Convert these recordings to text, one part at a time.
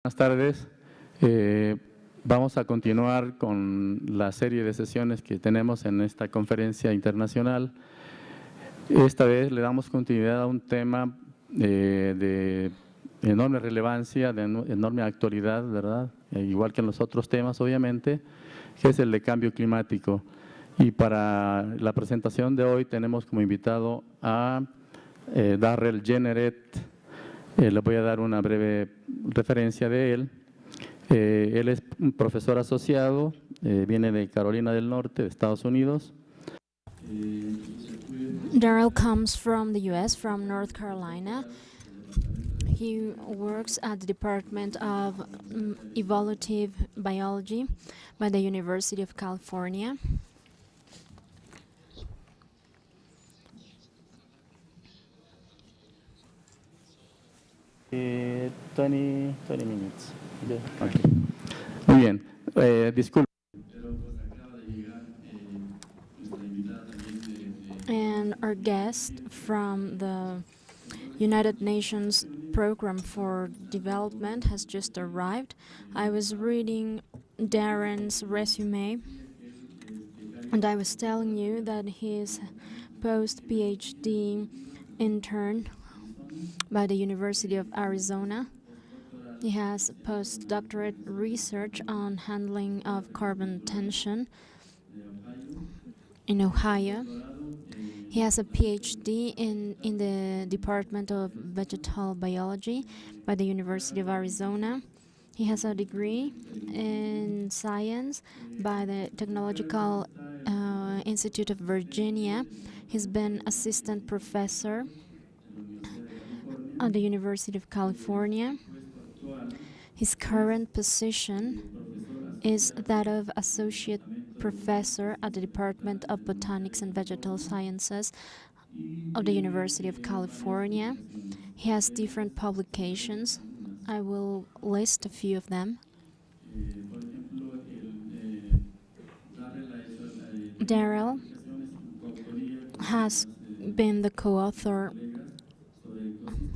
Buenas tardes. Vamos a continuar con la serie de sesiones que tenemos en esta conferencia internacional. Esta vez le damos continuidad a un tema de enorme relevancia, de enorme actualidad, ¿verdad? Igual que en los otros temas, obviamente, que es el de cambio climático. Y para la presentación de hoy tenemos como invitado a Darrell Jenneret. Le voy a dar una breve referencia de él. Él es un profesor asociado, viene de Carolina del Norte, de Estados Unidos. Darrell comes from the U.S., from North Carolina. He works at the Department of Evolutive Biology by the University of California. Eh, 20 minutes. Okay. Muy bien. Disculpe. And our guest from the United Nations Program for Development has just arrived. I was reading Darren's resume, and I was telling you that he's post-PhD intern by the University of Arizona. He has postdoctorate research on handling of carbon tension in Ohio. He has a PhD in the Department of Vegetal Biology by the University of Arizona. He has a degree in science by the Technological Institute of Virginia. He's been assistant professor at the University of California. His current position is that of associate professor at the Department of Botanics and Vegetal Sciences of the University of California. He has different publications. I will list a few of them. Darrell has been the co-author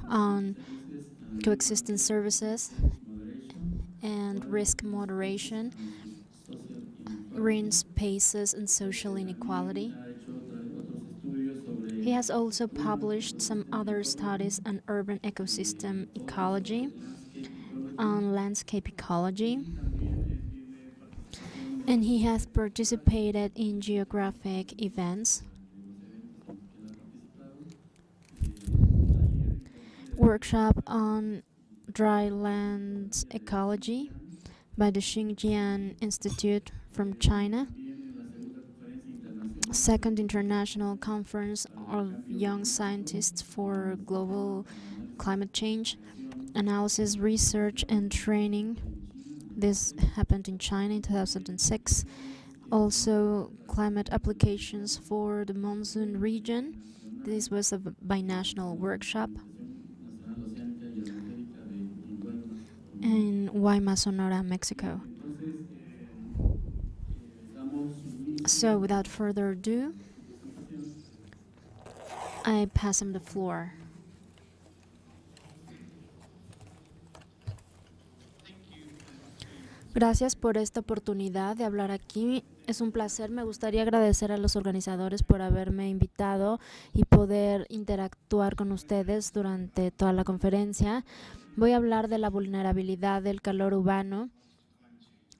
on coexistence services and risk moderation, green spaces and social inequality. He has also published some other studies on urban ecosystem ecology, on landscape ecology, and he has participated in geographic events, workshop on dryland ecology by the Xinjiang Institute from China, second international conference of young scientists for global climate change, analysis, research and training. This happened in China in 2006. Also climate applications for the monsoon region. This was a binational workshop in Guaymas, Sonora, Mexico. So without further ado, I pass him the floor. Gracias por esta oportunidad de hablar aquí. Es un placer. Me gustaría agradecer a los organizadores por haberme invitado y poder interactuar con ustedes durante toda la conferencia. Voy a hablar de la vulnerabilidad del calor urbano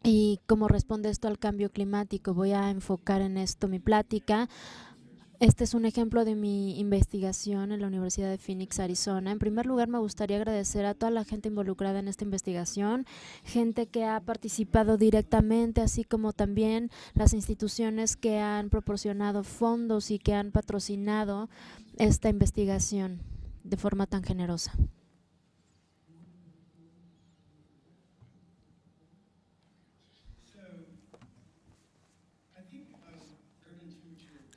y cómo responde esto al cambio climático. Voy a enfocar en esto mi plática. Este es un ejemplo de mi investigación en la Universidad de Phoenix, Arizona. En primer lugar, me gustaría agradecer a toda la gente involucrada en esta investigación, gente que ha participado directamente, así como también las instituciones que han proporcionado fondos y que han patrocinado esta investigación de forma tan generosa.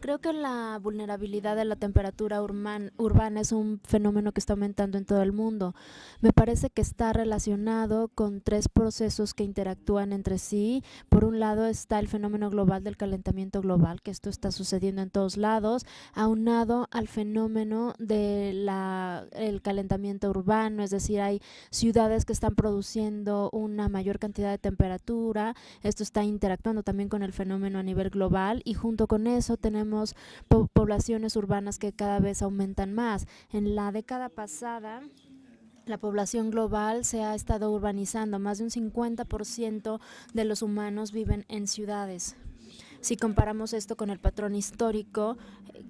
Creo que la vulnerabilidad de la temperatura urbana es un fenómeno que está aumentando en todo el mundo. Me parece que está relacionado con tres procesos que interactúan entre sí. Por un lado está el fenómeno global del calentamiento global, que esto está sucediendo en todos lados, aunado al fenómeno del calentamiento urbano, es decir, hay ciudades que están produciendo una mayor cantidad de temperatura. Esto está interactuando también con el fenómeno a nivel global y junto con eso tenemos poblaciones urbanas que cada vez aumentan más. En la década pasada, la población global se ha estado urbanizando. Más de un 50% de los humanos viven en ciudades. Si comparamos esto con el patrón histórico,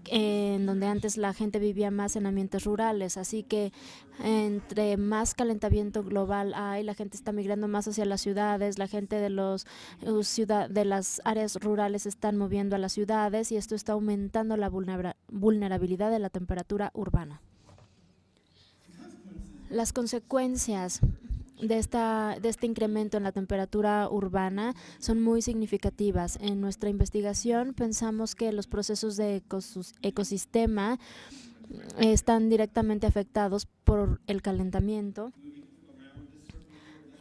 en donde antes la gente vivía más en ambientes rurales, así que entre más calentamiento global hay, la gente está migrando más hacia las ciudades, la gente de las áreas rurales se están moviendo a las ciudades y esto está aumentando la vulnerabilidad de la temperatura urbana. Las consecuencias de este incremento en la temperatura urbana son muy significativas. En nuestra investigación pensamos que los procesos de ecosistema están directamente afectados por el calentamiento.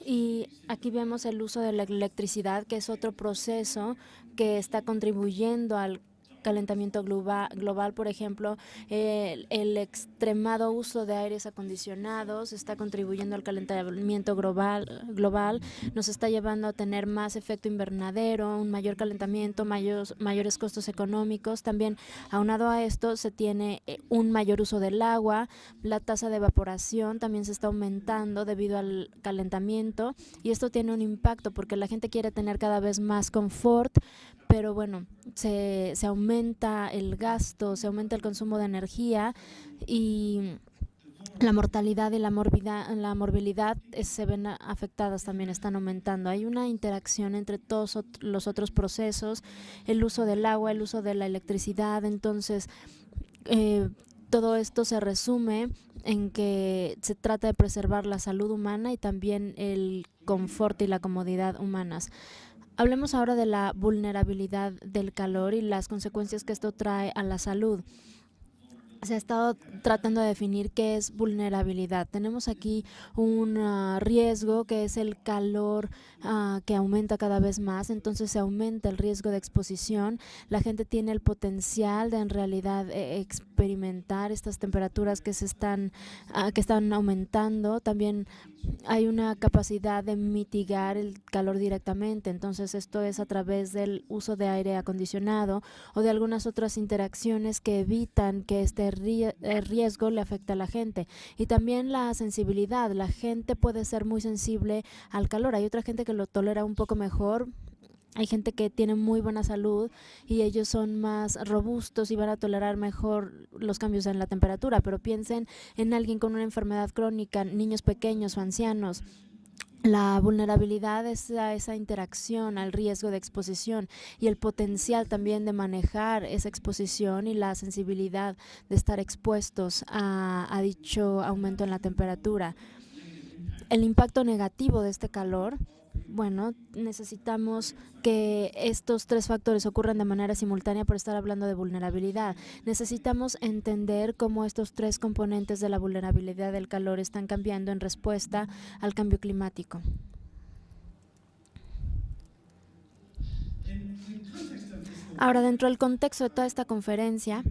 Y aquí vemos el uso de la electricidad, que es otro proceso que está contribuyendo al calentamiento global, por ejemplo, el extremado uso de aires acondicionados está contribuyendo al calentamiento global, nos está llevando a tener más efecto invernadero, un mayor calentamiento, mayores costos económicos. También, aunado a esto, se tiene un mayor uso del agua, la tasa de evaporación también se está aumentando debido al calentamiento y esto tiene un impacto porque la gente quiere tener cada vez más confort, pero bueno, se aumenta el gasto, se aumenta el consumo de energía y la mortalidad y la morbilidad se ven afectadas, también están aumentando. Hay una interacción entre todos los otros procesos, el uso del agua, el uso de la electricidad, entonces todo esto se resume en que se trata de preservar la salud humana y también el confort y la comodidad humanas. Hablemos ahora de la vulnerabilidad del calor y las consecuencias que esto trae a la salud. Se ha estado tratando de definir qué es vulnerabilidad. Tenemos aquí un riesgo que es el calor que aumenta cada vez más, entonces se aumenta el riesgo de exposición. La gente tiene el potencial de en realidad experimentar estas temperaturas que están aumentando. También hay una capacidad de mitigar el calor directamente, entonces esto es a través del uso de aire acondicionado o de algunas otras interacciones que evitan que este riesgo le afecte a la gente. Y también la sensibilidad, la gente puede ser muy sensible al calor, hay otra gente que lo tolera un poco mejor. Hay gente que tiene muy buena salud y ellos son más robustos y van a tolerar mejor los cambios en la temperatura, pero piensen en alguien con una enfermedad crónica, niños pequeños o ancianos. La vulnerabilidad es a esa interacción, al riesgo de exposición y el potencial también de manejar esa exposición y la sensibilidad de estar expuestos a dicho aumento en la temperatura. El impacto negativo de este calor, bueno, necesitamos que estos tres factores ocurran de manera simultánea por estar hablando de vulnerabilidad. Necesitamos entender cómo estos tres componentes de la vulnerabilidad del calor están cambiando en respuesta al cambio climático. Ahora, dentro del contexto de toda esta conferencia,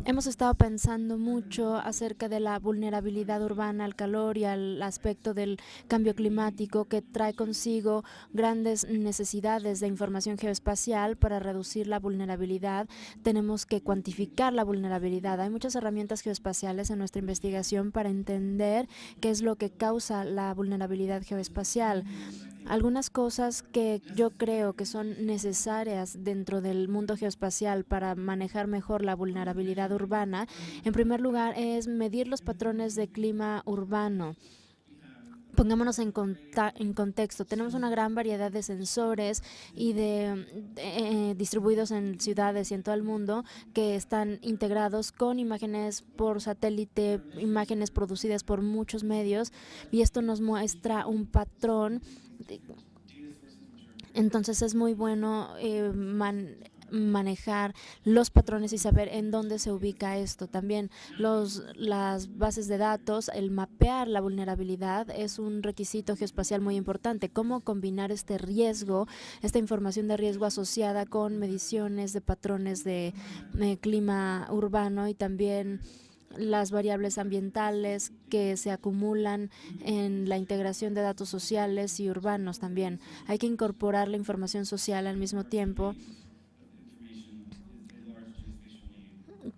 hemos estado pensando mucho acerca de la vulnerabilidad urbana al calor y al aspecto del cambio climático que trae consigo grandes necesidades de información geoespacial para reducir la vulnerabilidad. Tenemos que cuantificar la vulnerabilidad. Hay muchas herramientas geoespaciales en nuestra investigación para entender qué es lo que causa la vulnerabilidad geoespacial. Algunas cosas que yo creo que son necesarias dentro del mundo geoespacial para manejar mejor la vulnerabilidad urbana, en primer lugar, es medir los patrones de clima urbano. Pongámonos en contexto. Tenemos una gran variedad de sensores y distribuidos en ciudades y en todo el mundo que están integrados con imágenes por satélite, imágenes producidas por muchos medios, y esto nos muestra un patrón. Entonces es muy bueno manejar los patrones y saber en dónde se ubica esto. También las bases de datos, el mapear la vulnerabilidad es un requisito geoespacial muy importante. Cómo combinar este riesgo, esta información de riesgo asociada con mediciones de patrones de clima urbano y también las variables ambientales que se acumulan en la integración de datos sociales y urbanos también. Hay que incorporar la información social al mismo tiempo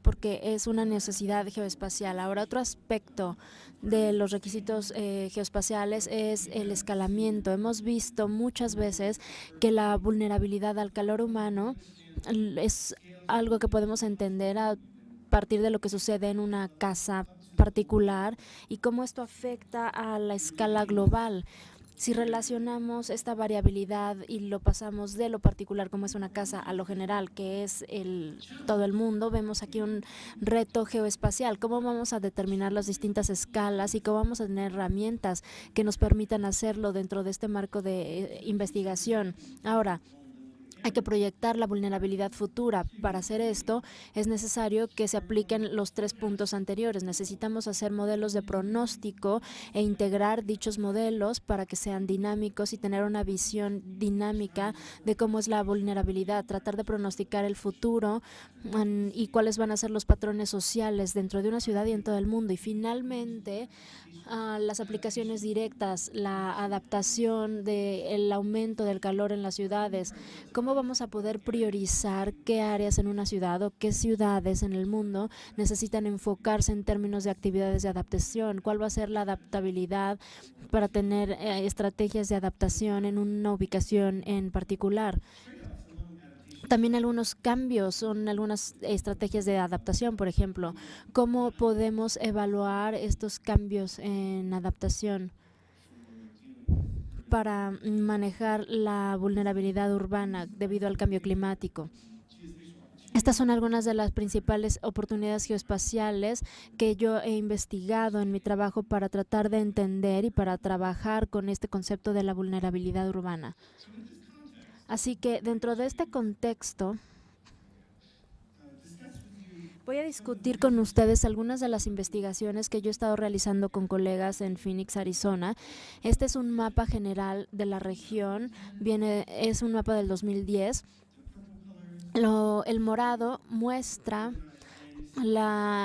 porque es una necesidad geoespacial. Ahora, otro aspecto de los requisitos geoespaciales es el escalamiento. Hemos visto muchas veces que la vulnerabilidad al calor humano es algo que podemos entender a partir de lo que sucede en una casa particular y cómo esto afecta a la escala global. Si relacionamos esta variabilidad y lo pasamos de lo particular, como es una casa, a lo general, que es todo el mundo, vemos aquí un reto geoespacial. ¿Cómo vamos a determinar las distintas escalas y cómo vamos a tener herramientas que nos permitan hacerlo dentro de este marco de investigación? Ahora, hay que proyectar la vulnerabilidad futura. Para hacer esto es necesario que se apliquen los 3 puntos anteriores. Necesitamos hacer modelos de pronóstico e integrar dichos modelos para que sean dinámicos y tener una visión dinámica de cómo es la vulnerabilidad, tratar de pronosticar el futuro y cuáles van a ser los patrones sociales dentro de una ciudad y en todo el mundo. Y finalmente, las aplicaciones directas, la adaptación del aumento del calor en las ciudades. ¿Cómo vamos a poder priorizar qué áreas en una ciudad o qué ciudades en el mundo necesitan enfocarse en términos de actividades de adaptación? ¿Cuál va a ser la adaptabilidad para tener estrategias de adaptación en una ubicación en particular? También algunos cambios son algunas estrategias de adaptación, por ejemplo. ¿Cómo podemos evaluar estos cambios en adaptación para manejar la vulnerabilidad urbana debido al cambio climático? Estas son algunas de las principales oportunidades geoespaciales que yo he investigado en mi trabajo para tratar de entender y para trabajar con este concepto de la vulnerabilidad urbana. Así que dentro de este contexto, voy a discutir con ustedes algunas de las investigaciones que yo he estado realizando con colegas en Phoenix, Arizona. Este es un mapa general de la región, es un mapa del 2010. El morado muestra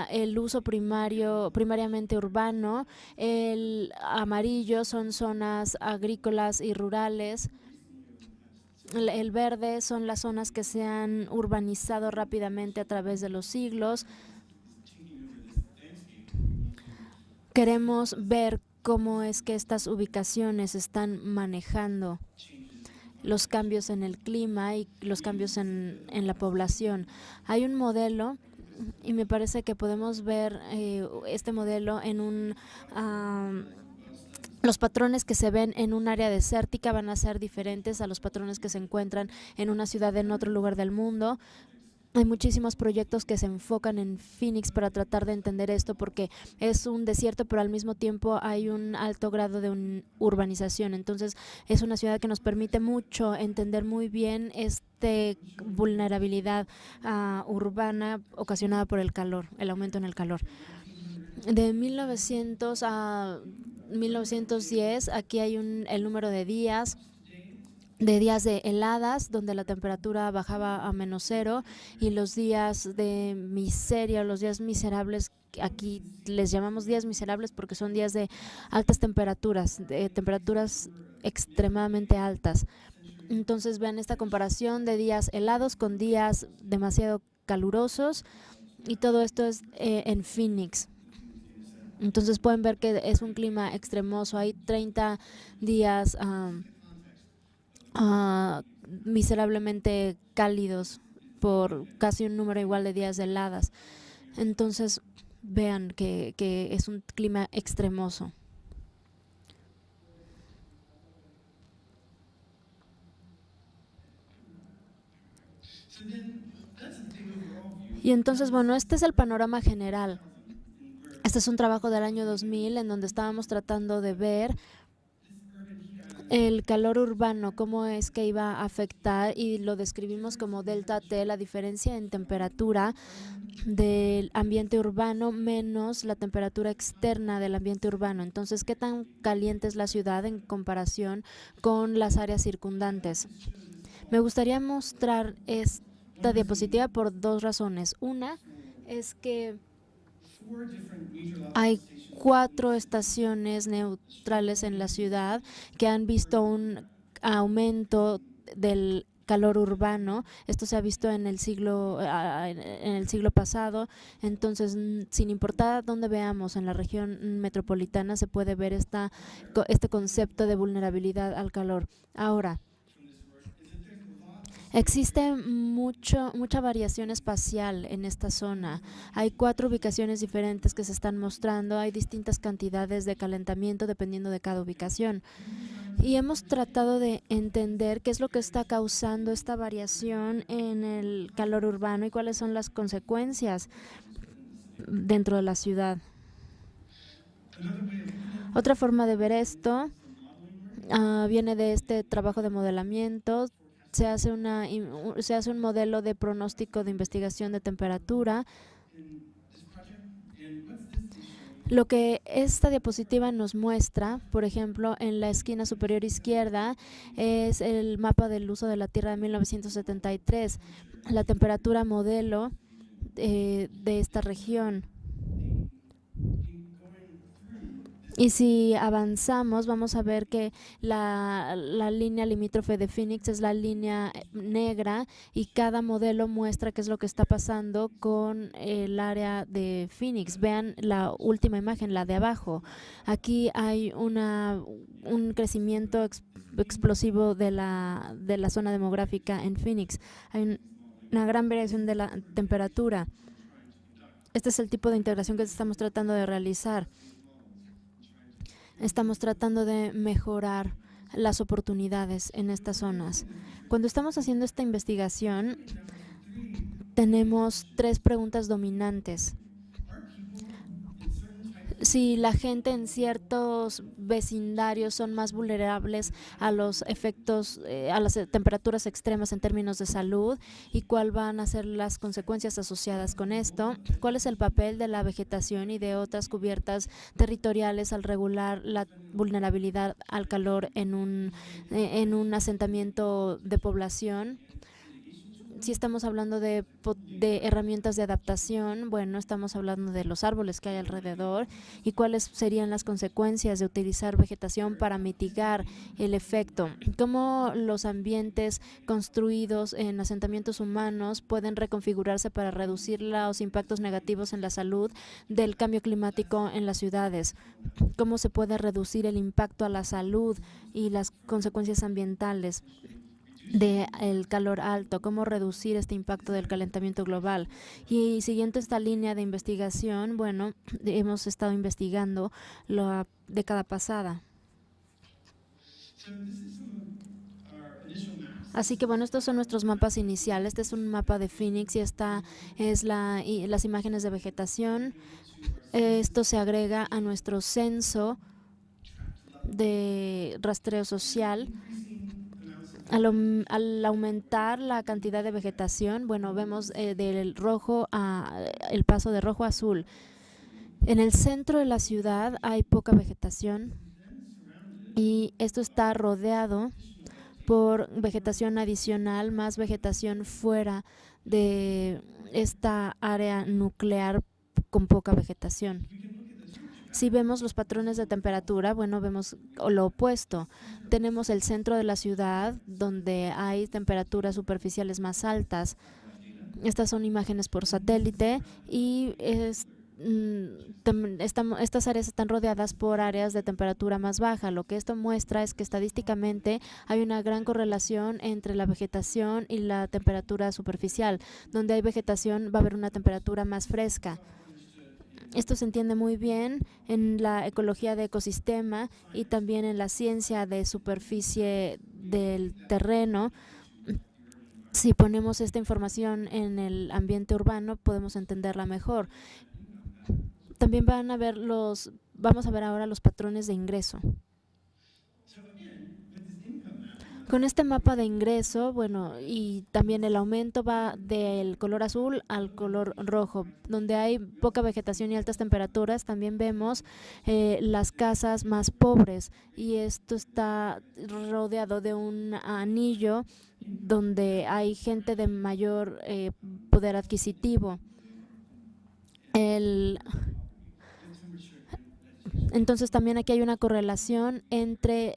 el uso primariamente urbano, el amarillo son zonas agrícolas y rurales. El verde son las zonas que se han urbanizado rápidamente a través de los siglos. Queremos ver cómo es que estas ubicaciones están manejando los cambios en el clima y los cambios en la población. Hay un modelo y me parece que podemos ver este modelo en los patrones que se ven en un área desértica van a ser diferentes a los patrones que se encuentran en una ciudad en otro lugar del mundo. Hay muchísimos proyectos que se enfocan en Phoenix para tratar de entender esto porque es un desierto, pero al mismo tiempo hay un alto grado de urbanización. Entonces, es una ciudad que nos permite mucho entender muy bien esta vulnerabilidad urbana ocasionada por el calor, el aumento en el calor. De 1900 a 1910, aquí hay el número de días de heladas, donde la temperatura bajaba a -0, y los días de miseria, los días miserables, aquí les llamamos días miserables porque son días de altas temperaturas, de temperaturas extremadamente altas. Entonces vean esta comparación de días helados con días demasiado calurosos, y todo esto es en Phoenix. Entonces pueden ver que es un clima extremoso. Hay 30 días miserablemente cálidos por casi un número igual de días de heladas. Entonces vean que es un clima extremoso. Y entonces, bueno, este es el panorama general. Este es un trabajo del año 2000 en donde estábamos tratando de ver el calor urbano, cómo es que iba a afectar, y lo describimos como delta T, la diferencia en temperatura del ambiente urbano menos la temperatura externa del ambiente urbano. Entonces, ¿qué tan caliente es la ciudad en comparación con las áreas circundantes? Me gustaría mostrar esta diapositiva por dos razones. Una es que hay 4 estaciones neutrales en la ciudad que han visto un aumento del calor urbano. Esto se ha visto en el siglo pasado. Entonces, sin importar dónde veamos en la región metropolitana, se puede ver este concepto de vulnerabilidad al calor. Ahora, existe mucha variación espacial en esta zona. Hay 4 ubicaciones diferentes que se están mostrando. Hay distintas cantidades de calentamiento dependiendo de cada ubicación. Y hemos tratado de entender qué es lo que está causando esta variación en el calor urbano y cuáles son las consecuencias dentro de la ciudad. Otra forma de ver esto viene de este trabajo de modelamiento. Se hace un modelo de pronóstico de investigación de temperatura. Lo que esta diapositiva nos muestra, por ejemplo, en la esquina superior izquierda, es el mapa del uso de la Tierra de 1973, la temperatura modelo de esta región. Y si avanzamos, vamos a ver que la línea limítrofe de Phoenix es la línea negra, y cada modelo muestra qué es lo que está pasando con el área de Phoenix. Vean la última imagen, la de abajo. Aquí hay un crecimiento explosivo de la zona demográfica en Phoenix. Hay una gran variación de la temperatura. Este es el tipo de integración que estamos tratando de realizar. Estamos tratando de mejorar las oportunidades en estas zonas. Cuando estamos haciendo esta investigación, tenemos 3 preguntas dominantes. Si la gente en ciertos vecindarios son más vulnerables a los efectos, a las temperaturas extremas en términos de salud, y cuáles van a ser las consecuencias asociadas con esto, cuál es el papel de la vegetación y de otras cubiertas territoriales al regular la vulnerabilidad al calor en un asentamiento de población. Si estamos hablando de herramientas de adaptación, bueno, estamos hablando de los árboles que hay alrededor y cuáles serían las consecuencias de utilizar vegetación para mitigar el efecto. Cómo los ambientes construidos en asentamientos humanos pueden reconfigurarse para reducir los impactos negativos en la salud del cambio climático en las ciudades. Cómo se puede reducir el impacto a la salud y las consecuencias ambientales del calor alto, cómo reducir este impacto del calentamiento global. Y siguiendo esta línea de investigación, bueno, hemos estado investigando la década pasada. Así que bueno, estos son nuestros mapas iniciales. Este es un mapa de Phoenix y esta es las imágenes de vegetación. Esto se agrega a nuestro censo de rastreo social. Al aumentar la cantidad de vegetación, bueno, vemos del rojo el paso de rojo a azul. En el centro de la ciudad hay poca vegetación y esto está rodeado por vegetación adicional, más vegetación fuera de esta área nuclear con poca vegetación. Si vemos los patrones de temperatura, bueno, vemos lo opuesto. Tenemos el centro de la ciudad, donde hay temperaturas superficiales más altas. Estas son imágenes por satélite y estas áreas están rodeadas por áreas de temperatura más baja. Lo que esto muestra es que estadísticamente hay una gran correlación entre la vegetación y la temperatura superficial. Donde hay vegetación va a haber una temperatura más fresca. Esto se entiende muy bien en la ecología de ecosistema y también en la ciencia de superficie del terreno. Si ponemos esta información en el ambiente urbano, podemos entenderla mejor. También vamos a ver ahora los patrones de ingreso. Con este mapa de ingreso, bueno, y también el aumento va del color azul al color rojo. Donde hay poca vegetación y altas temperaturas, también vemos las casas más pobres, y esto está rodeado de un anillo donde hay gente de mayor poder adquisitivo. Entonces también aquí hay una correlación entre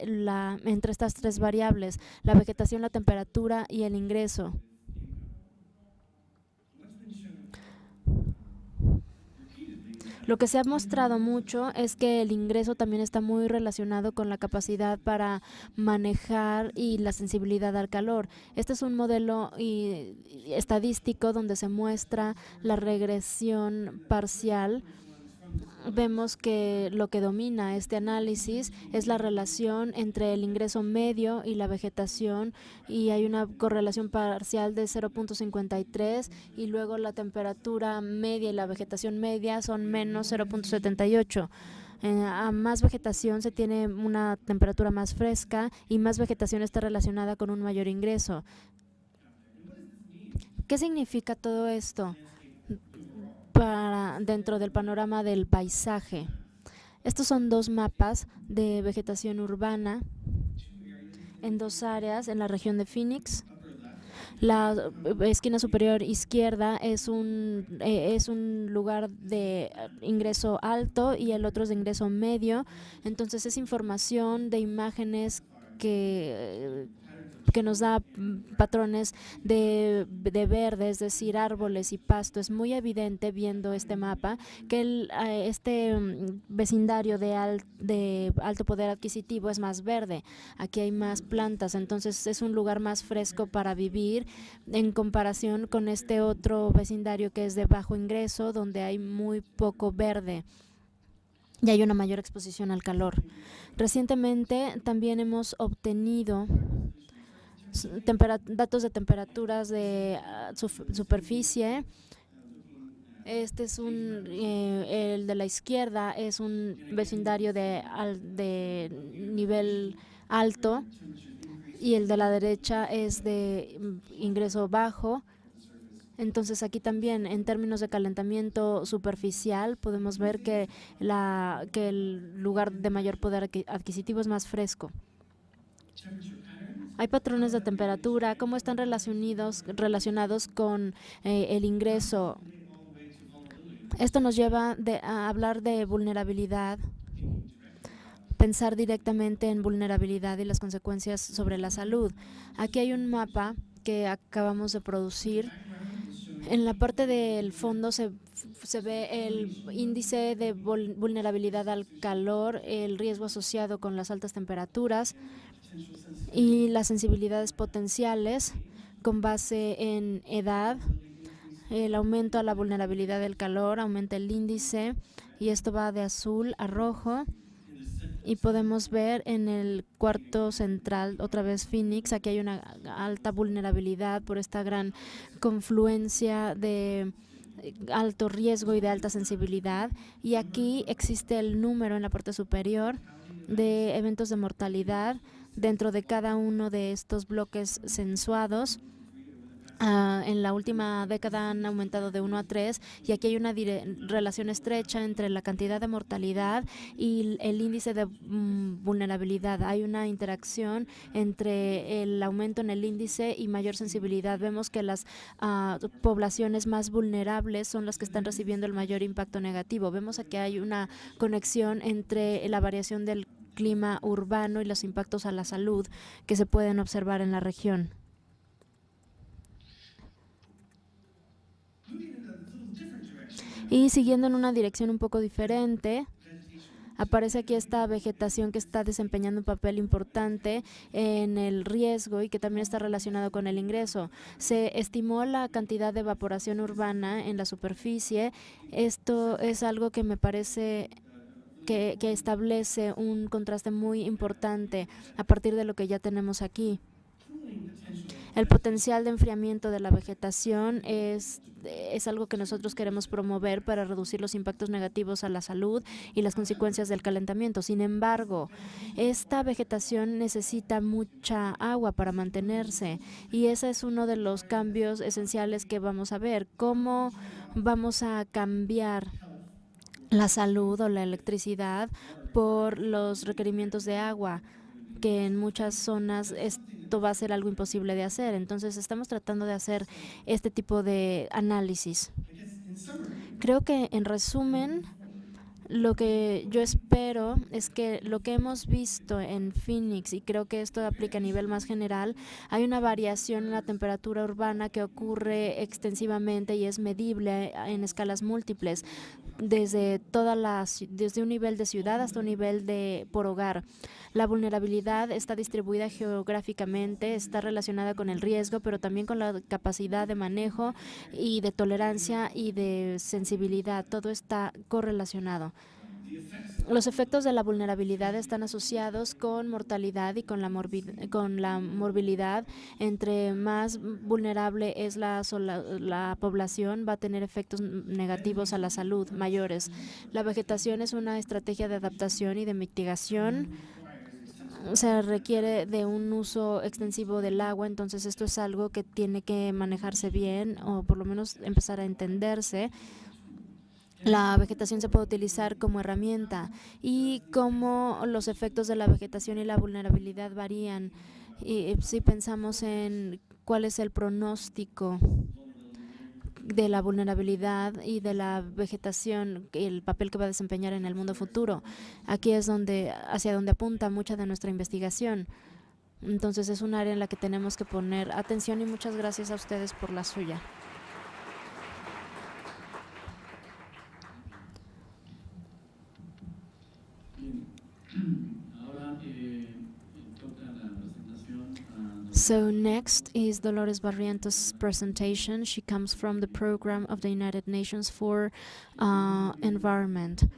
estas tres variables: la vegetación, la temperatura y el ingreso. Lo que se ha mostrado mucho es que el ingreso también está muy relacionado con la capacidad para manejar y la sensibilidad al calor. Este es un modelo estadístico donde se muestra la regresión parcial. Vemos que lo que domina este análisis es la relación entre el ingreso medio y la vegetación, y hay una correlación parcial de 0.53, y luego la temperatura media y la vegetación media son menos 0.78. A más vegetación se tiene una temperatura más fresca, y más vegetación está relacionada con un mayor ingreso. ¿Qué significa todo esto dentro del panorama del paisaje? Estos son dos mapas de vegetación urbana en dos áreas en la región de Phoenix. La esquina superior izquierda es un lugar de ingreso alto y el otro es de ingreso medio. Entonces es información de imágenes que nos da patrones de verde, es decir, árboles y pasto. Es muy evidente viendo este mapa que este vecindario de alto poder adquisitivo es más verde. Aquí hay más plantas, entonces es un lugar más fresco para vivir en comparación con este otro vecindario que es de bajo ingreso, donde hay muy poco verde y hay una mayor exposición al calor. Recientemente también hemos obtenido datos de temperaturas de superficie. Este es el de la izquierda es un vecindario de nivel alto, y el de la derecha es de ingreso bajo. Entonces aquí también, en términos de calentamiento superficial, podemos ver que el lugar de mayor poder adquisitivo es más fresco. Hay patrones de temperatura, cómo están relacionados con el ingreso. Esto nos lleva a hablar de vulnerabilidad, pensar directamente en vulnerabilidad y las consecuencias sobre la salud. Aquí hay un mapa que acabamos de producir. En la parte del fondo se ve el índice de vulnerabilidad al calor, el riesgo asociado con las altas temperaturas y las sensibilidades potenciales con base en edad. El aumento a la vulnerabilidad del calor aumenta el índice, y esto va de azul a rojo. Y podemos ver en el cuarto central, otra vez Phoenix, aquí hay una alta vulnerabilidad por esta gran confluencia de alto riesgo y de alta sensibilidad. Y aquí existe el número en la parte superior de eventos de mortalidad dentro de cada uno de estos bloques censuados. En la última década han aumentado de 1 a 3, y aquí hay una relación estrecha entre la cantidad de mortalidad y el índice de vulnerabilidad. Hay una interacción entre el aumento en el índice y mayor sensibilidad. Vemos que las poblaciones más vulnerables son las que están recibiendo el mayor impacto negativo. Vemos aquí hay una conexión entre la variación del clima urbano y los impactos a la salud que se pueden observar en la región. Y siguiendo en una dirección un poco diferente, aparece aquí esta vegetación que está desempeñando un papel importante en el riesgo y que también está relacionado con el ingreso. Se estimó la cantidad de evaporación urbana en la superficie. Esto es algo que me parece que establece un contraste muy importante a partir de lo que ya tenemos aquí. El potencial de enfriamiento de la vegetación es algo que nosotros queremos promover para reducir los impactos negativos a la salud y las consecuencias del calentamiento. Sin embargo, esta vegetación necesita mucha agua para mantenerse y ese es uno de los cambios esenciales que vamos a ver. ¿Cómo vamos a cambiar la salud o la electricidad por los requerimientos de agua, que en muchas zonas esto va a ser algo imposible de hacer? Entonces estamos tratando de hacer este tipo de análisis. Creo que en resumen, lo que yo espero es que lo que hemos visto en Phoenix, y creo que esto aplica a nivel más general, hay una variación en la temperatura urbana que ocurre extensivamente y es medible en escalas múltiples, desde un nivel de ciudad hasta un nivel de por hogar. La vulnerabilidad está distribuida geográficamente, está relacionada con el riesgo, pero también con la capacidad de manejo y de tolerancia y de sensibilidad. Todo está correlacionado. Los efectos de la vulnerabilidad están asociados con mortalidad y con la morbilidad. Entre más vulnerable es la población, va a tener efectos negativos a la salud mayores. La vegetación es una estrategia de adaptación y de mitigación. Se requiere de un uso extensivo del agua, entonces esto es algo que tiene que manejarse bien o por lo menos empezar a entenderse. La vegetación se puede utilizar como herramienta y cómo los efectos de la vegetación y la vulnerabilidad varían. Y si pensamos en cuál es el pronóstico de la vulnerabilidad y de la vegetación, el papel que va a desempeñar en el mundo futuro, aquí es hacia donde apunta mucha de nuestra investigación. Entonces es un área en la que tenemos que poner atención y muchas gracias a ustedes por la suya. So next is Dolores Barrientos' presentation. She comes from the program of the United Nations for Environment.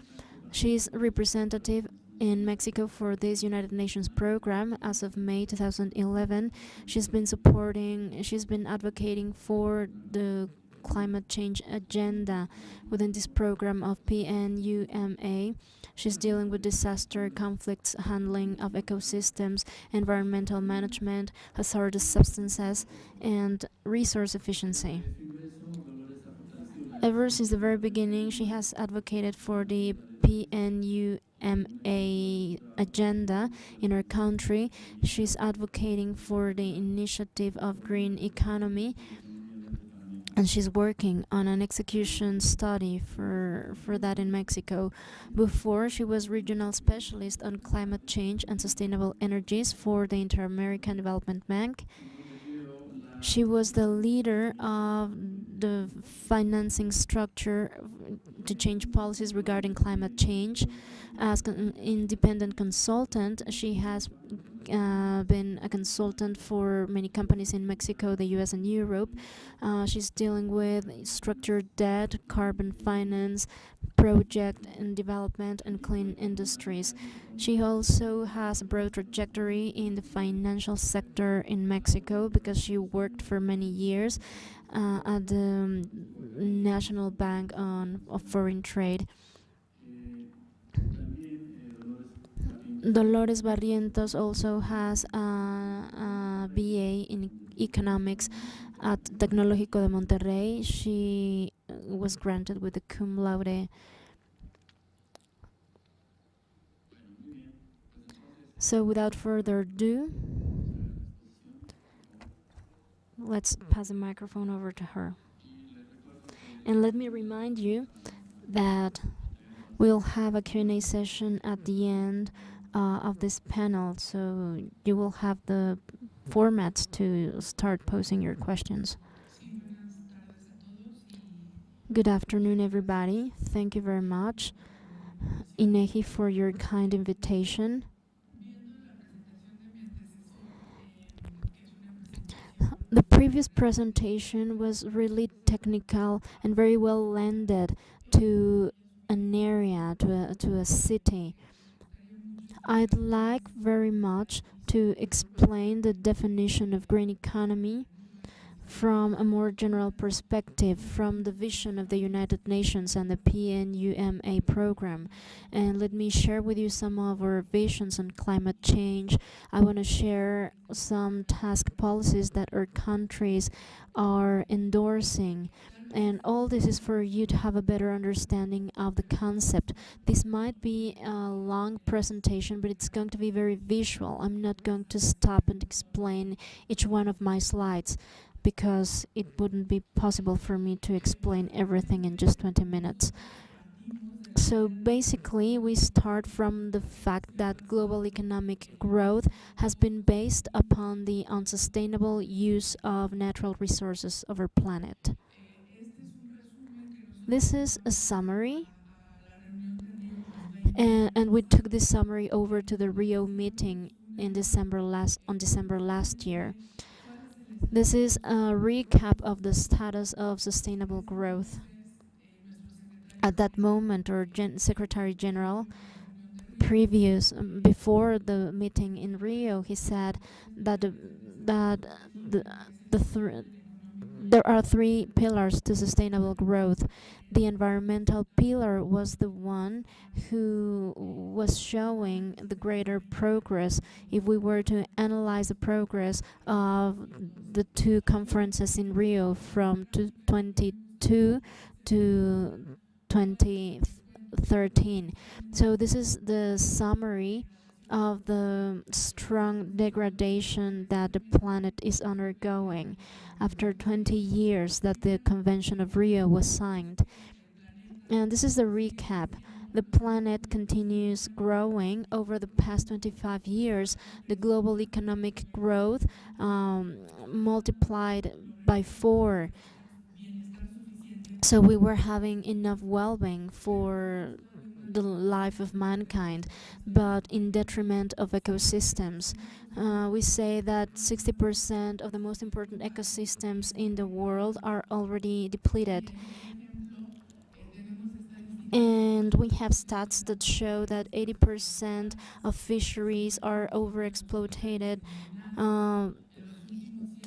She's representative in Mexico for this United Nations program as of May 2011. She's been advocating for the climate change agenda within this program of PNUMA. She's dealing with disaster, conflicts, handling of ecosystems, environmental management, hazardous substances, and resource efficiency. Ever since the very beginning, she has advocated for the PNUMA agenda in her country. She's advocating for the initiative of green economy, and she's working on an execution study for that in Mexico. Before, she was regional specialist on climate change and sustainable energies for the Inter-American Development Bank. She was the leader of the financing structure to change policies regarding climate change. As an independent consultant, she has been a consultant for many companies in Mexico, the US, and Europe. She's dealing with structured debt, carbon finance, project and development, and clean industries. She also has a broad trajectory in the financial sector in Mexico because she worked for many years at the National Bank of Foreign Trade. Dolores Barrientos also has a BA in economics at Tecnológico de Monterrey. She was granted with the cum laude. So without further ado, let's pass the microphone over to her. And let me remind you that we'll have a Q&A session at the end of this panel, so you will have the formats to start posing your questions. Good afternoon, everybody. Thank you very much, INEGI, for your kind invitation. The previous presentation was really technical and very well landed to an area, to a city. I'd like very much to explain the definition of green economy from a more general perspective, from the vision of the United Nations and the PNUMA program. And let me share with you some of our visions on climate change. I want to share some task policies that our countries are endorsing. And all this is for you to have a better understanding of the concept. This might be a long presentation, but it's going to be very visual. I'm not going to stop and explain each one of my slides, because it wouldn't be possible for me to explain everything in just 20 minutes. So basically, we start from the fact that global economic growth has been based upon the unsustainable use of natural resources of our planet. This is a summary, and we took this summary over to the Rio meeting in December last year. This is a recap of the status of sustainable growth. At that moment, our Secretary General, before the meeting in Rio, he said that there are three pillars to sustainable growth. The environmental pillar was the one who was showing the greater progress. If we were to analyze the progress of the two conferences in Rio from 2022 to 2013. So this is the summary of the strong degradation that the planet is undergoing after 20 years that the Convention of Rio was signed. And this is the recap. The planet continues growing over the past 25 years. The global economic growth multiplied by 4. So we were having enough well-being for the life of mankind, but in detriment of ecosystems. We say that 60% of the most important ecosystems in the world are already depleted. And we have stats that show that 80% of fisheries are overexploited.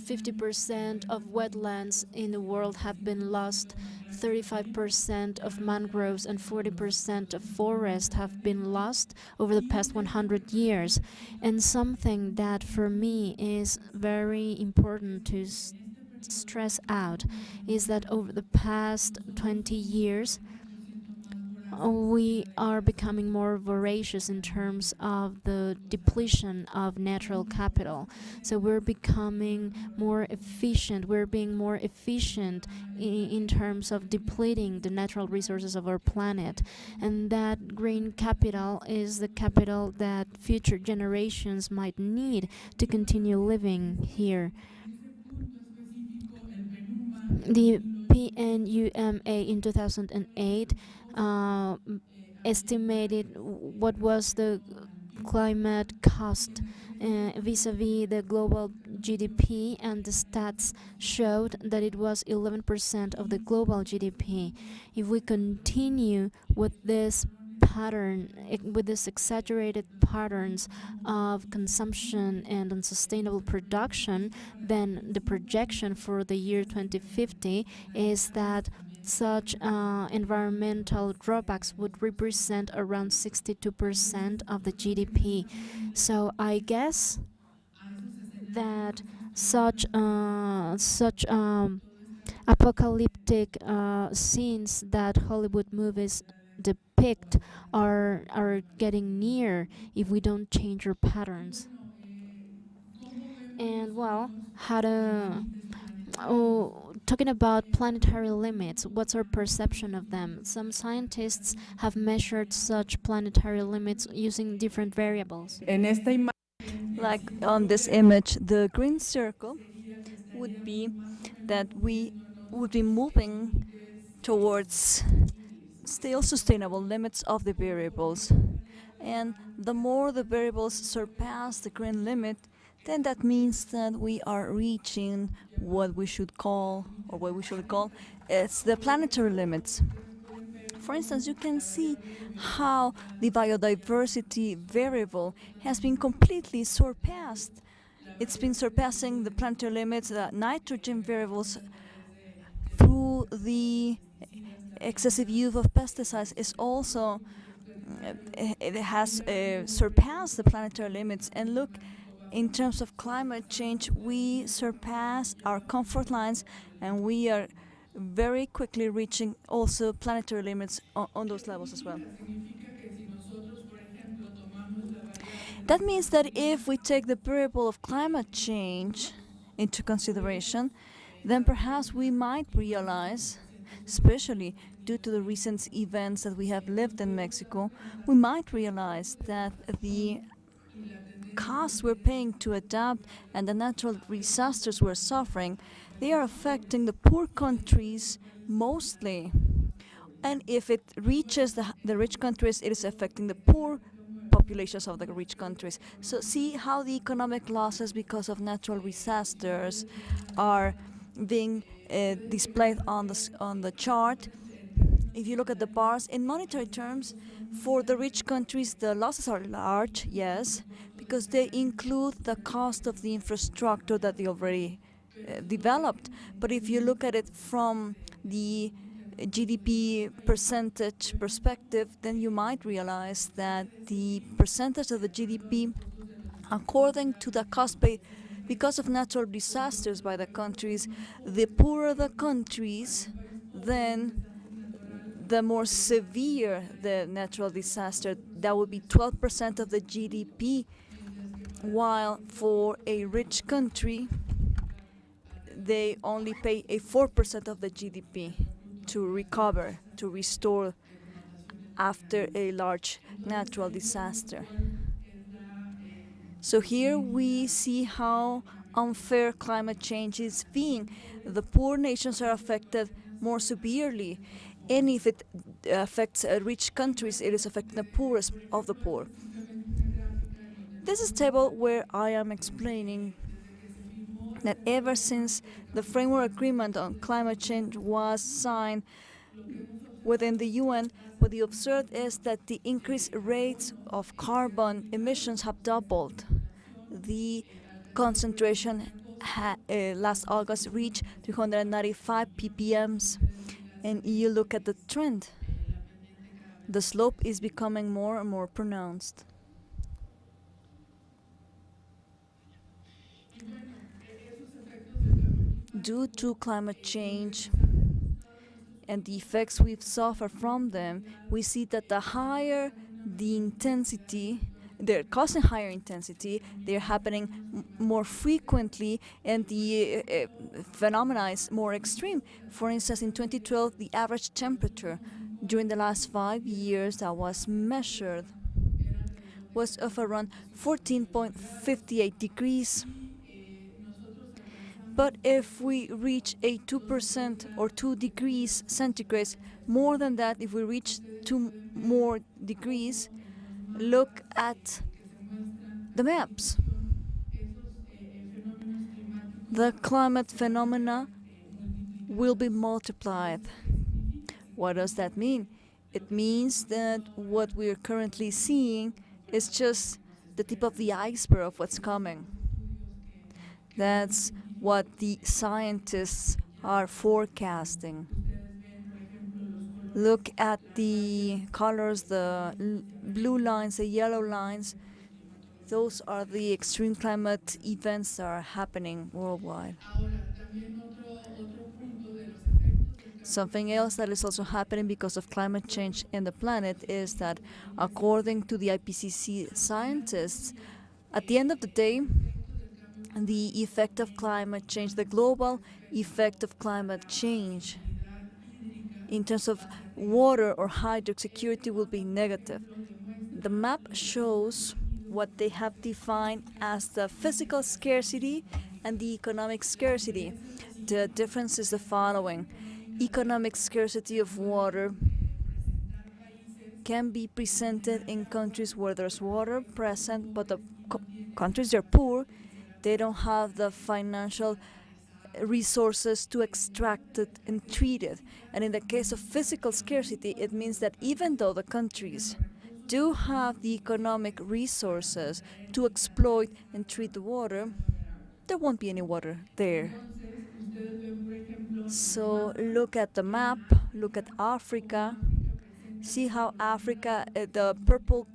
50% of wetlands in the world have been lost. 35% of mangroves and 40% of forest have been lost over the past 100 years. And something that for me is very important to stress out is that over the past 20 years, we are becoming more voracious in terms of the depletion of natural capital. So we're becoming more efficient. We're being more efficient in terms of depleting the natural resources of our planet. And that green capital is the capital that future generations might need to continue living here. The PNUMA in 2008 estimated what was the climate cost vis-a-vis the global GDP, and the stats showed that it was 11% of the global GDP. If we continue with this pattern, with this exaggerated patterns of consumption and unsustainable production, then the projection for the year 2050 is that such environmental drawbacks would represent around 62% of the GDP. So I guess that such apocalyptic scenes that Hollywood movies depict are getting near if we don't change our patterns. And well, talking about planetary limits, what's our perception of them? Some scientists have measured such planetary limits using different variables. Like on this image, the green circle would be that we would be moving towards still sustainable limits of the variables. And the more the variables surpass the green limit, then that means that we are reaching what we should call it's the planetary limits. For instance, you can see how the biodiversity variable has been completely surpassed. It's been surpassing the planetary limits, the nitrogen variables, through the excessive use of pesticides is also it has surpassed the planetary limits. And look, in terms of climate change, we surpass our comfort lines, and we are very quickly reaching also planetary limits on those levels as well. That means that if we take the variable of climate change into consideration, then perhaps we might realize, especially due to the recent events that we have lived in Mexico, we might realize that the costs we're paying to adapt and the natural disasters we're suffering, they are affecting the poor countries mostly. And if it reaches the rich countries, it is affecting the poor populations of the rich countries. So see how the economic losses because of natural disasters are being displayed on the chart. If you look at the bars, in monetary terms, for the rich countries, the losses are large, yes, because they include the cost of the infrastructure that they already developed. But if you look at it from the GDP percentage perspective, then you might realize that the percentage of the GDP, according to the cost paid because of natural disasters by the countries, the poorer the countries, then the more severe the natural disaster. That would be 12% of the GDP, while for a rich country, they only pay a 4% of the GDP to recover, to restore after a large natural disaster. So here we see how unfair climate change is being. The poor nations are affected more severely, and if it affects rich countries, it is affecting the poorest of the poor. This is a table where I am explaining that ever since the framework agreement on climate change was signed within the UN, what we observed is that the increased rates of carbon emissions have doubled. The concentration last August reached 395 ppms, and you look at the trend. The slope is becoming more and more pronounced. Due to climate change and the effects we've suffered from them, we see that the higher the intensity, they're causing higher intensity, they're happening more frequently, and the phenomena is more extreme. For instance, in 2012, the average temperature during the last 5 years that was measured was of around 14.58 degrees. But if we reach a 2% or 2 degrees centigrade, more than that, if we reach 2 more degrees, look at the maps. The climate phenomena will be multiplied. What does that mean? It means that what we're currently seeing is just the tip of the iceberg of what's coming. That's what the scientists are forecasting. Look at the colors, the blue lines, the yellow lines. Those are the extreme climate events that are happening worldwide. Something else that is also happening because of climate change in the planet is that, according to the IPCC scientists, at the end of the day, the effect of climate change, the global effect of climate change in terms of water or hydro security will be negative. The map shows what they have defined as the physical scarcity and the economic scarcity. The difference is the following. Economic scarcity of water can be presented in countries where there's water present, but the countries are poor. They don't have the financial resources to extract it and treat it. And in the case of physical scarcity, it means that even though the countries do have the economic resources to exploit and treat the water, there won't be any water there. So look at the map, look at Africa, see how Africa, the purple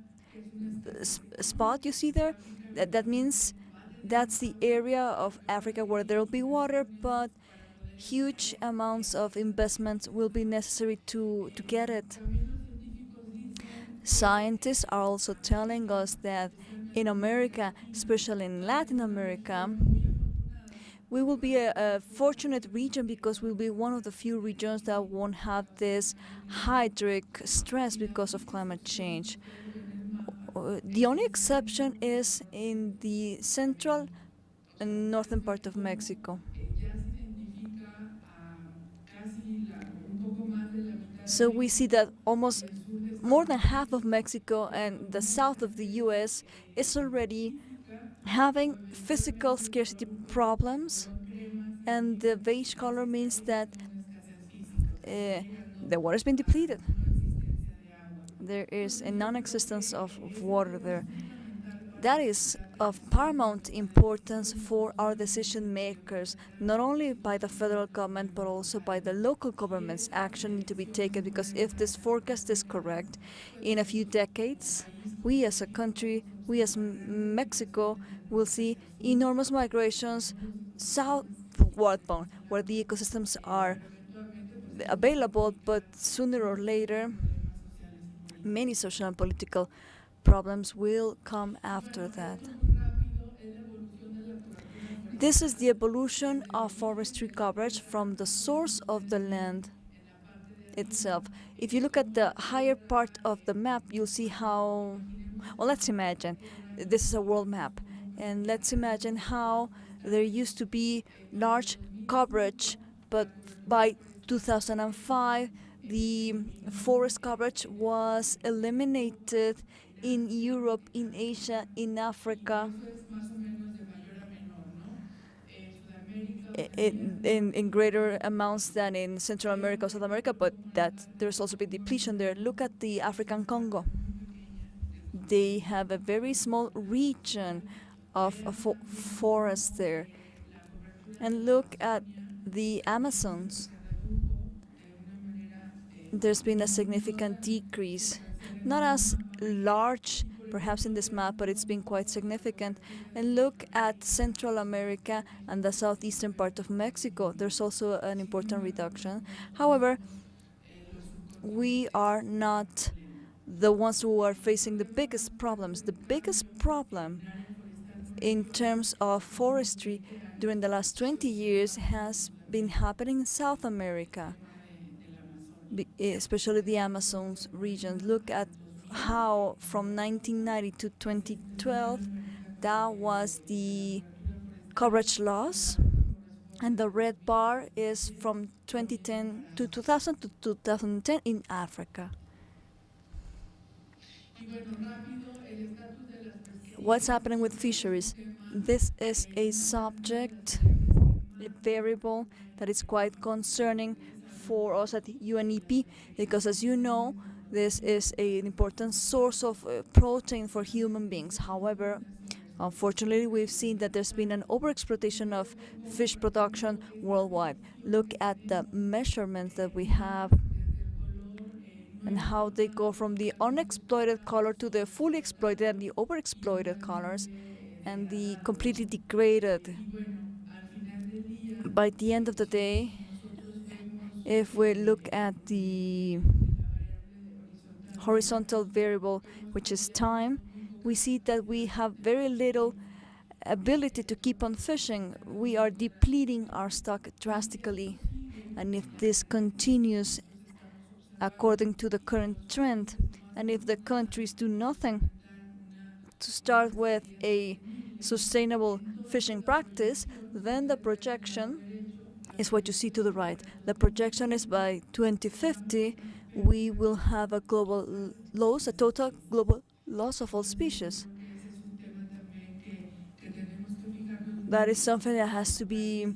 spot you see there, that means that's the area of Africa where there will be water, but huge amounts of investments will be necessary to get it. Scientists are also telling us that in America, especially in Latin America, we will be a fortunate region because we'll be one of the few regions that won't have this hydric stress because of climate change. The only exception is in the central and northern part of Mexico. So we see that almost more than half of Mexico and the south of the US is already having physical scarcity problems, and the beige color means that the water has been depleted. There is a non-existence of water there. That is of paramount importance for our decision makers, not only by the federal government but also by the local governments. Action need to be taken, because if this forecast is correct, in a few decades, we as a country, we as Mexico, will see enormous migrations southward, where the ecosystems are available, but sooner or later, many social and political problems will come after that. This is the evolution of forestry coverage from the source of the land itself. If you look at the higher part of the map, you'll see how, well, let's imagine, this is a world map, and let's imagine how there used to be large coverage, but by 2005, the forest coverage was eliminated in Europe, in Asia, in Africa, in greater amounts than in Central America or South America, but that there's also been depletion there. Look at the African Congo. They have a very small region of forest there. And look at the Amazons. There's been a significant decrease. Not as large, perhaps, in this map, but it's been quite significant. And look at Central America and the southeastern part of Mexico. There's also an important reduction. However, we are not the ones who are facing the biggest problems. The biggest problem in terms of forestry during the last 20 years has been happening in South America, especially the Amazons region. Look at how from 1990 to 2012, that was the coverage loss, and the red bar is from 2010 to 2000 to 2010 in Africa. What's happening with fisheries? This is a subject, a variable that is quite concerning for us at UNEP, because as you know, this is an important source of protein for human beings. However, unfortunately, we've seen that there's been an overexploitation of fish production worldwide. Look at the measurements that we have and how they go from the unexploited color to the fully exploited and the overexploited colors and the completely degraded. By the end of the day, if we look at the horizontal variable, which is time, we see that we have very little ability to keep on fishing. We are depleting our stock drastically. And if this continues according to the current trend, and if the countries do nothing to start with a sustainable fishing practice, then the projection is what you see to the right. The projection is by 2050, we will have a global loss, a total global loss of all species. That is something that has to be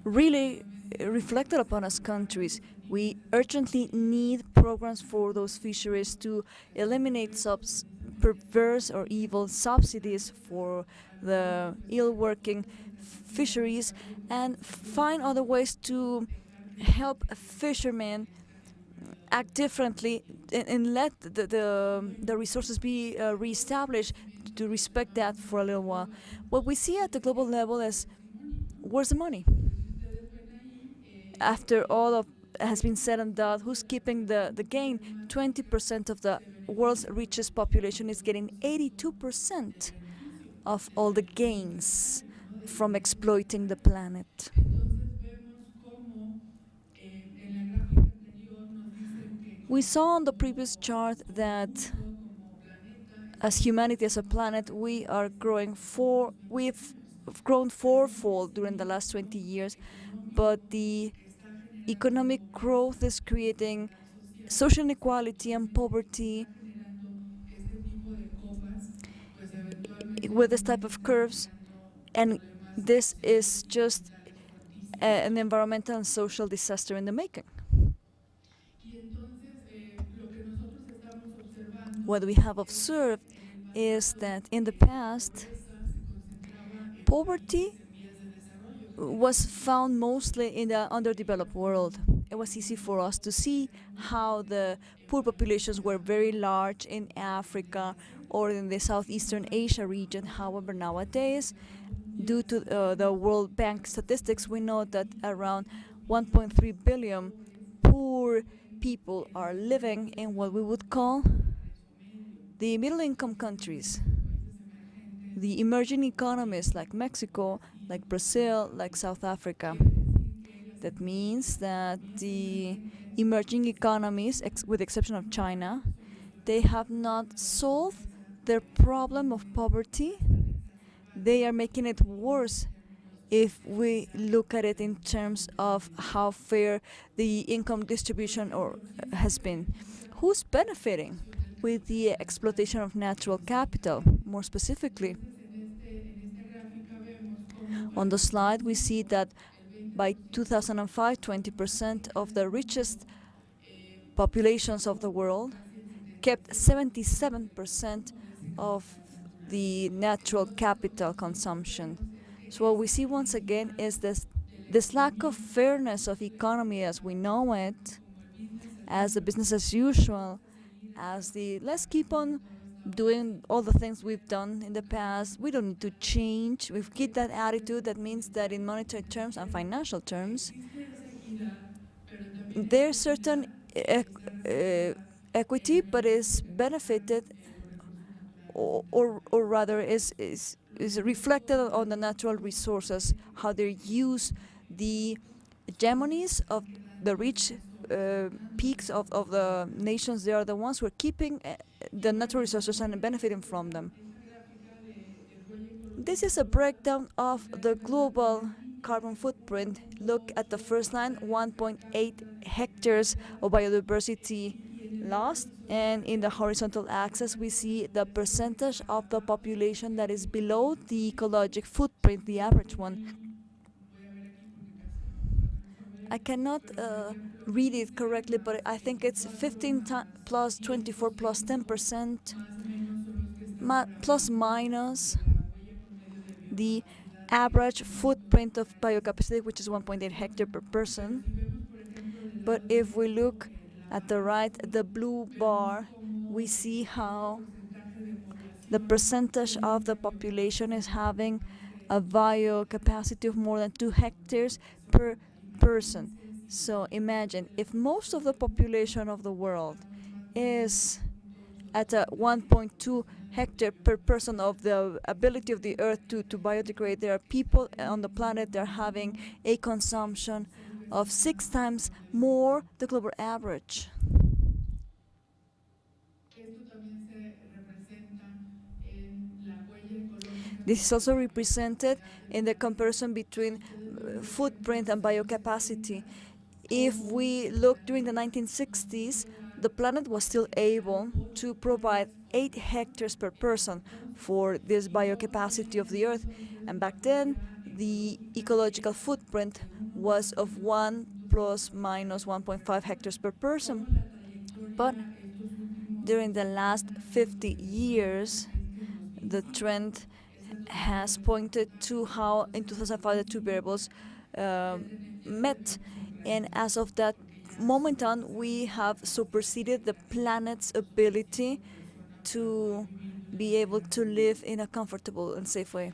really reflected upon as countries. We urgently need programs for those fisheries to eliminate perverse or evil subsidies for the ill-working fisheries and find other ways to help fishermen act differently and let the resources be reestablished to respect that for a little while. What we see at the global level is, where's the money? After all of has been said and done, who's keeping the gain? 20% of the world's richest population is getting 82% of all the gains from exploiting the planet. We saw on the previous chart that as humanity, as a planet, we've grown fourfold during the last 20 years, but the economic growth is creating social inequality and poverty with this type of curves, and this is just an environmental and social disaster in the making. What we have observed is that in the past, poverty was found mostly in the underdeveloped world. It was easy for us to see how the poor populations were very large in Africa or in the Southeastern Asia region. However, nowadays, due to the World Bank statistics, we know that around 1.3 billion poor people are living in what we would call the middle-income countries. The emerging economies like Mexico, like Brazil, like South Africa. That means that the emerging economies, with the exception of China, they have not solved their problem of poverty. They are making it worse if we look at it in terms of how fair the income distribution has been. Who's benefiting with the exploitation of natural capital, more specifically? On the slide, we see that by 2005, 20% of the richest populations of the world kept 77% of the natural capital consumption. So what we see once again is this lack of fairness of economy as we know it, as the business as usual, as the let's keep on doing all the things we've done in the past. We don't need to change. We've kept that attitude. That means that in monetary terms and financial terms, there's certain equity, but is benefited, or rather is reflected on the natural resources, how they use the hegemonies of the rich peaks of the nations. They are the ones who are keeping the natural resources and benefiting from them. This is a breakdown of the global carbon footprint. Look at the first line, 1.8 hectares of biodiversity lost, and in the horizontal axis we see the percentage of the population that is below the ecologic footprint, the average one. I cannot read it correctly, but I think it's 15 plus 24 plus 10%, plus minus the average footprint of biocapacity, which is 1.8 hectare per person. But if we look at the right, the blue bar, we see how the percentage of the population is having a biocapacity of more than 2 hectares per person. So imagine if most of the population of the world is at a 1.2 hectare per person of the ability of the earth to biodegrade. There are people on the planet that are having a consumption of 6 times more the global average. This is also represented in the comparison between footprint and biocapacity. If we look during the 1960s, the planet was still able to provide 8 hectares per person for this biocapacity of the Earth. And back then, the ecological footprint was of 1 plus minus 1.5 hectares per person. But during the last 50 years, the trend has pointed to how in 2005 the two variables met, and as of that moment on, we have superseded the planet's ability to be able to live in a comfortable and safe way.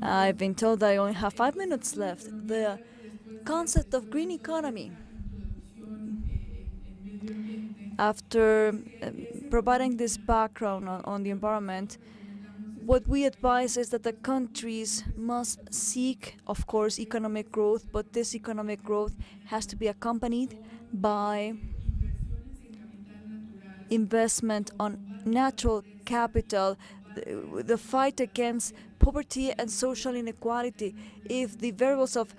I've been told I only have 5 minutes left. The concept of green economy. After providing this background on the environment, what we advise is that the countries must seek, of course, economic growth, but this economic growth has to be accompanied by investment on natural capital, the fight against poverty and social inequality. If the variables of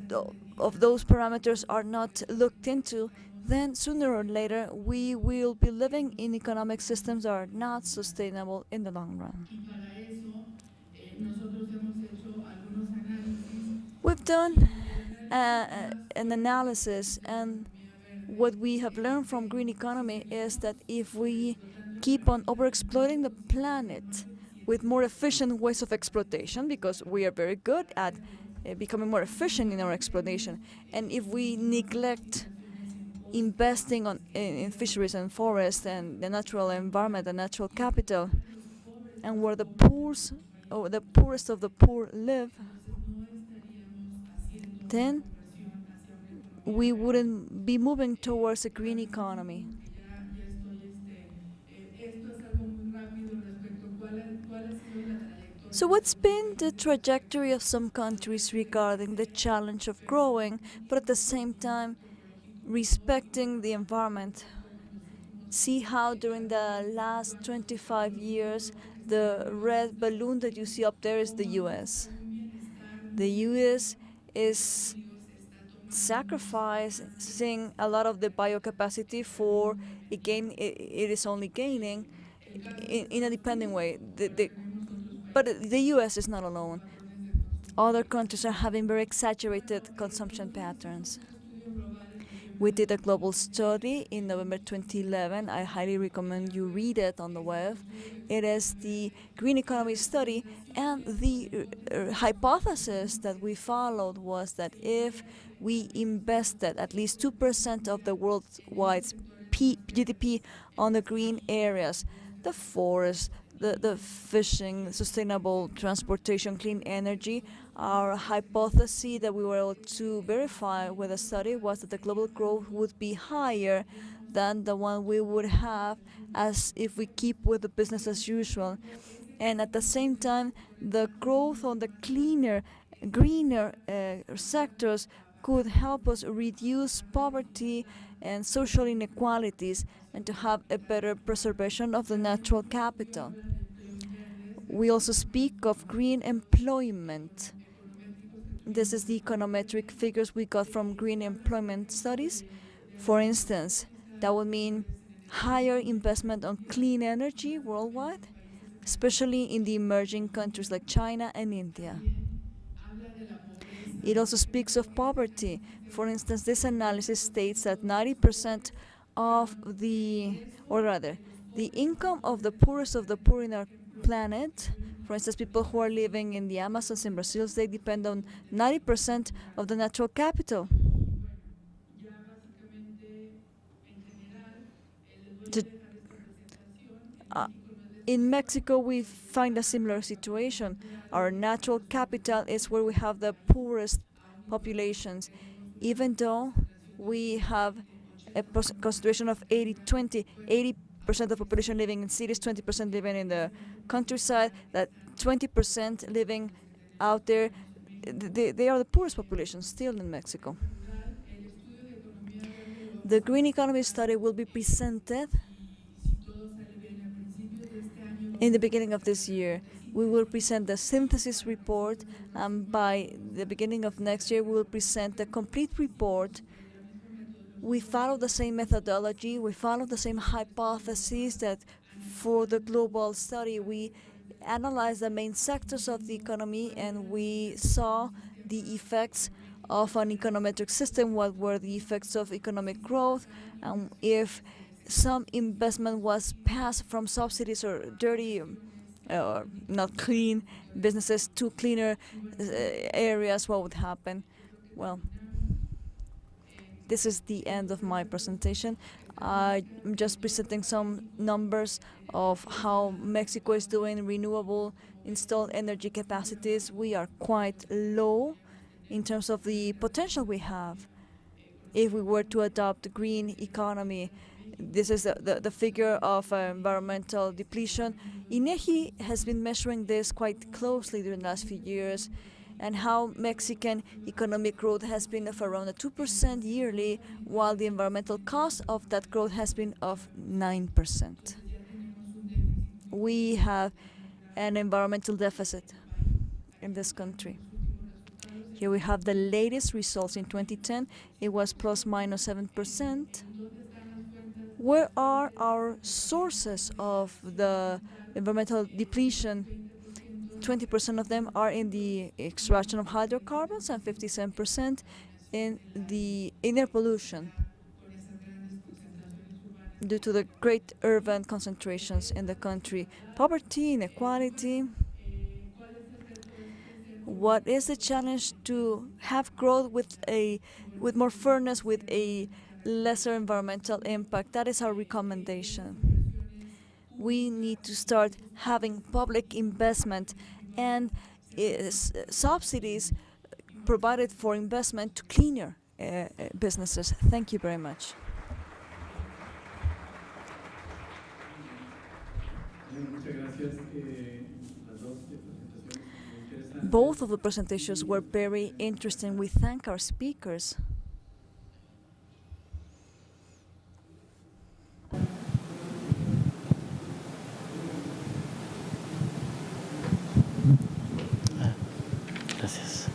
those parameters are not looked into, then sooner or later we will be living in economic systems that are not sustainable in the long run. We've done an analysis, and what we have learned from green economy is that if we keep on overexploiting the planet with more efficient ways of exploitation, because we are very good at becoming more efficient in our exploitation, and if we neglect investing in fisheries and forests and the natural environment, the natural capital, and where the poorest of the poor live, then we wouldn't be moving towards a green economy. So what's been the trajectory of some countries regarding the challenge of growing, but at the same time respecting the environment? See how during the last 25 years, the red balloon that you see up there is the US. The US is sacrificing a lot of the biocapacity for, again, it is only gaining in a dependent way. But the US is not alone. Other countries are having very exaggerated consumption patterns. We did a global study in November 2011. I highly recommend you read it on the web. It is the Green Economy Study, and the hypothesis that we followed was that if we invested at least 2% of the worldwide GDP on the green areas, the forest, the fishing, sustainable transportation, clean energy, our hypothesis that we were able to verify with the study was that the global growth would be higher than the one we would have as if we keep with the business as usual. And at the same time, the growth on the cleaner, greener sectors could help us reduce poverty and social inequalities and to have a better preservation of the natural capital. We also speak of green employment. This is the econometric figures we got from green employment studies. For instance, that would mean higher investment on clean energy worldwide, especially in the emerging countries like China and India. It also speaks of poverty. For instance, this analysis states that 90% of the income of the poorest of the poor in our planet, for instance, people who are living in the Amazons in Brazil, they depend on 90% of the natural capital. In Mexico, we find a similar situation. Our natural capital is where we have the poorest populations, even though we have a concentration of 80-20, 80% of the population living in cities, 20% living in the countryside, that 20% living out there, they are the poorest population still in Mexico. The Green Economy Study will be presented in the beginning of this year. We will present the synthesis report, and by the beginning of next year, we will present the complete report. We follow the same methodology, we follow the same hypotheses that for the global study we analyzed the main sectors of the economy, and we saw the effects of an econometric system, what were the effects of economic growth, and if some investment was passed from subsidies or dirty or not clean businesses to cleaner areas, what would happen? Well, this is the end of my presentation. I'm just presenting some numbers of how Mexico is doing renewable installed energy capacities. We are quite low in terms of the potential we have. If we were to adopt the green economy, this is the figure of environmental depletion. INEGI has been measuring this quite closely during the last few years, and how Mexican economic growth has been of around 2% yearly, while the environmental cost of that growth has been of 9%. We have an environmental deficit in this country. Here we have the latest results in 2010. It was plus minus 7%. Where are our sources of the environmental depletion? 20% of them are in the extraction of hydrocarbons and 57% in the air pollution due to the great urban concentrations in the country. Poverty, inequality. What is the challenge to have growth with more fairness, with a lesser environmental impact? That is our recommendation. We need to start having public investment and subsidies provided for investment to cleaner businesses. Thank you very much. Both of the presentations were very interesting. We thank our speakers. Gracias.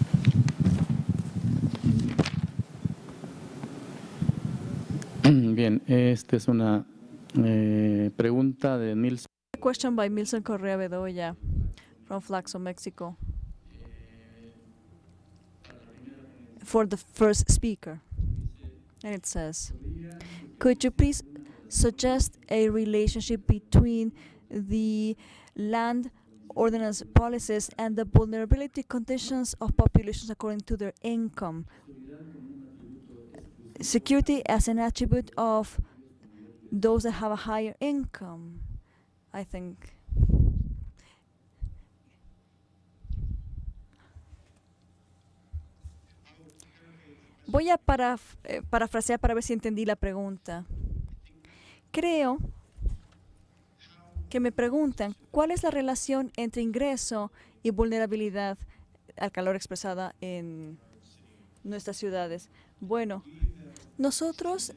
Bien, esta es una pregunta de Nilson. A question by Milson Correa Bedoya from Flaxo, Mexico. For the first speaker. And it says, could you please suggest a relationship between the land ordinance policies and the vulnerability conditions of populations according to their income? Security as an attribute of those that have a higher income, I think. Voy a parafrasear para ver si entendí la pregunta. Creo que me preguntan cuál es la relación entre ingreso y vulnerabilidad al calor expresada en nuestras ciudades. Bueno, nosotros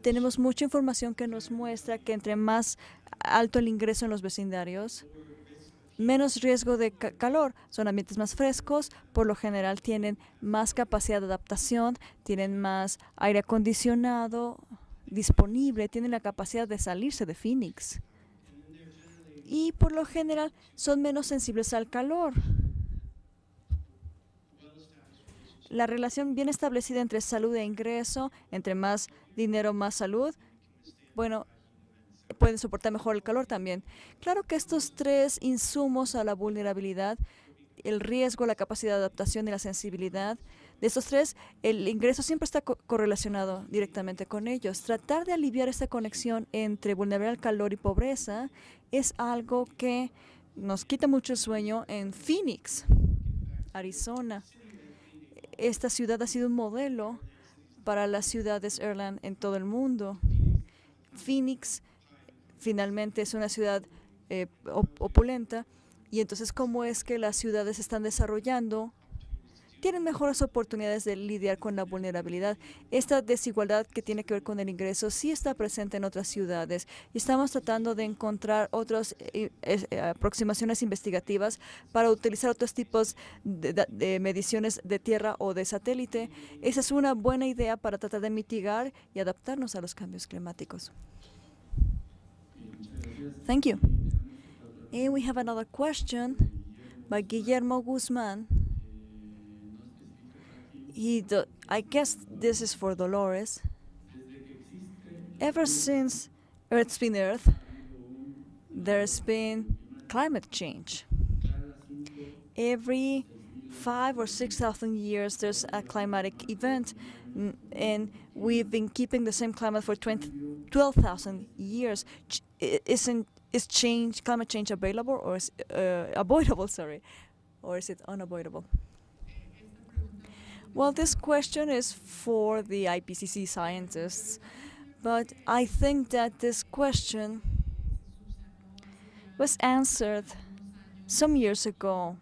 tenemos mucha información que nos muestra que entre más alto el ingreso en los vecindarios, menos riesgo de calor. Son ambientes más frescos, por lo general tienen más capacidad de adaptación, tienen más aire acondicionado disponible, tienen la capacidad de salirse de Phoenix. Y por lo general son menos sensibles al calor. La relación bien establecida entre salud e ingreso, entre más dinero, más salud, bueno, pueden soportar mejor el calor también. Claro que estos tres insumos a la vulnerabilidad, el riesgo, la capacidad de adaptación y la sensibilidad, de estos tres, el ingreso siempre está correlacionado directamente con ellos. Tratar de aliviar esta conexión entre vulnerabilidad al calor y pobreza es algo que nos quita mucho el sueño en Phoenix, Arizona. Esta ciudad ha sido un modelo para las ciudades Airland en todo el mundo. Phoenix finalmente es una ciudad opulenta, y entonces cómo es que las ciudades se están desarrollando, tienen mejores oportunidades de lidiar con la vulnerabilidad. Esta desigualdad que tiene que ver con el ingreso sí está presente en otras ciudades, y estamos tratando de encontrar otras aproximaciones investigativas para utilizar otros tipos de mediciones de tierra o de satélite. Esa es una buena idea para tratar de mitigar y adaptarnos a los cambios climáticos. Thank you. And we have another question by Guillermo Guzman. I guess this is for Dolores. Ever since Earth's been Earth, there's been climate change. Every 5,000 or 6,000 years, there's a climatic event, and we've been keeping the same climate for 12,000 years. Is climate change available or is avoidable? Sorry, or is it unavoidable? Well, this question is for the IPCC scientists, but I think that this question was answered some years ago.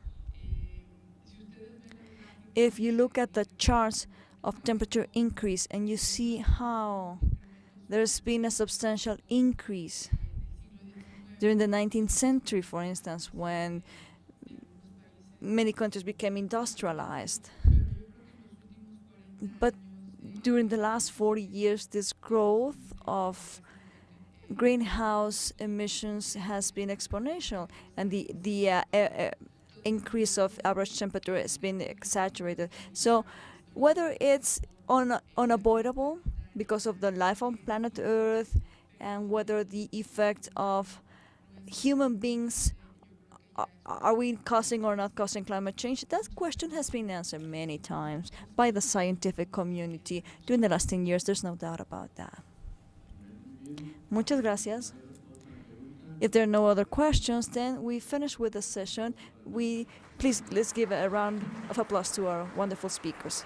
If you look at the charts of temperature increase and you see how there's been a substantial increase during the 19th century, for instance, when many countries became industrialized. But during the last 40 years, this growth of greenhouse emissions has been exponential, and the increase of average temperature has been exaggerated. So whether it's unavoidable because of the life on planet Earth, and whether the effect of human beings, are we causing or not causing climate change? That question has been answered many times by the scientific community during the last 10 years. There's no doubt about that. Muchas gracias. If there are no other questions, then we finish with the session. Please, let's give a round of applause to our wonderful speakers.